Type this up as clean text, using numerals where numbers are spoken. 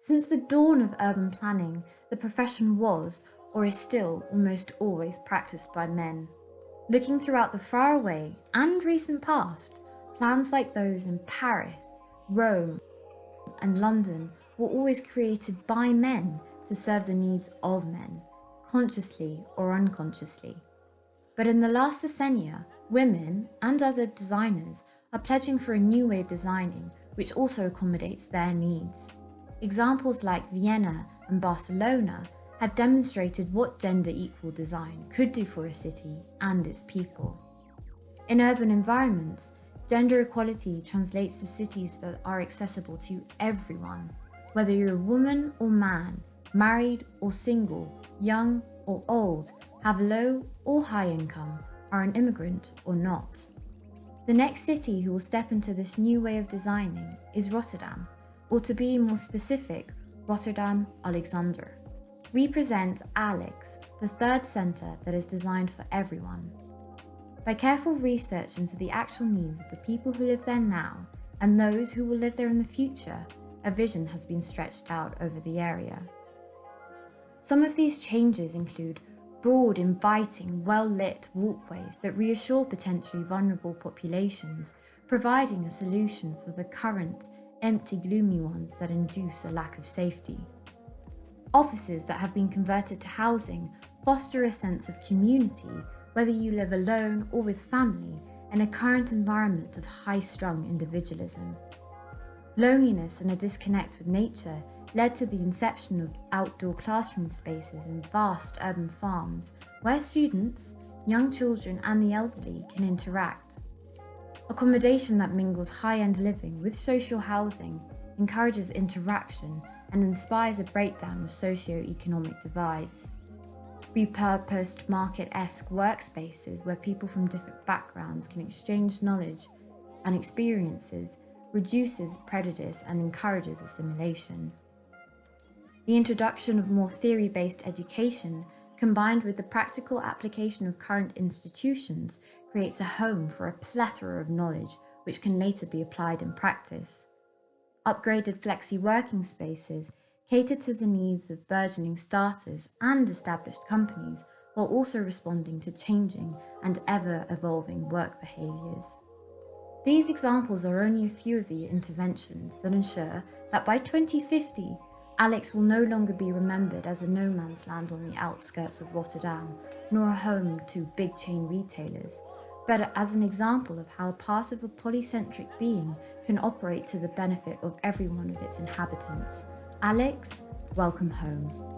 Since the dawn of urban planning, the profession was, or is still, almost always practiced by men. Looking throughout the faraway and recent past, plans like those in Paris, Rome, and London were always created by men to serve the needs of men, consciously or unconsciously. But in the last decennia, women and other designers are pledging for a new way of designing which also accommodates their needs. Examples like Vienna and Barcelona have demonstrated what gender-equal design could do for a city and its people. In urban environments, gender equality translates to cities that are accessible to everyone, whether you're a woman or man, married or single, young or old, have low or high income, are an immigrant or not. The next city who will step into this new way of designing is Rotterdam, or to be more specific, Rotterdam Alexander. We present ALX, the third centre that is designed for everyone. By careful research into the actual needs of the people who live there now and those who will live there in the future, a vision has been stretched out over the area. Some of these changes include broad, inviting, well-lit walkways that reassure potentially vulnerable populations, providing a solution for the current, empty, gloomy ones that induce a lack of safety. Offices that have been converted to housing foster a sense of community, whether you live alone or with family, in a current environment of high-strung individualism. Loneliness and a disconnect with nature led to the inception of outdoor classroom spaces in vast urban farms where students, young children and the elderly can interact. Accommodation that mingles high-end living with social housing encourages interaction and inspires a breakdown of socio-economic divides. Repurposed market-esque workspaces where people from different backgrounds can exchange knowledge and experiences reduces prejudice and encourages assimilation. The introduction of more theory-based education, combined with the practical application of current institutions, creates a home for a plethora of knowledge which can later be applied in practice. Upgraded flexi-working spaces cater to the needs of burgeoning starters and established companies, while also responding to changing and ever-evolving work behaviours. These examples are only a few of the interventions that ensure that by 2050, ALX will no longer be remembered as a no man's land on the outskirts of Rotterdam, nor a home to big chain retailers, but as an example of how a part of a polycentric being can operate to the benefit of every one of its inhabitants. ALX, welcome home.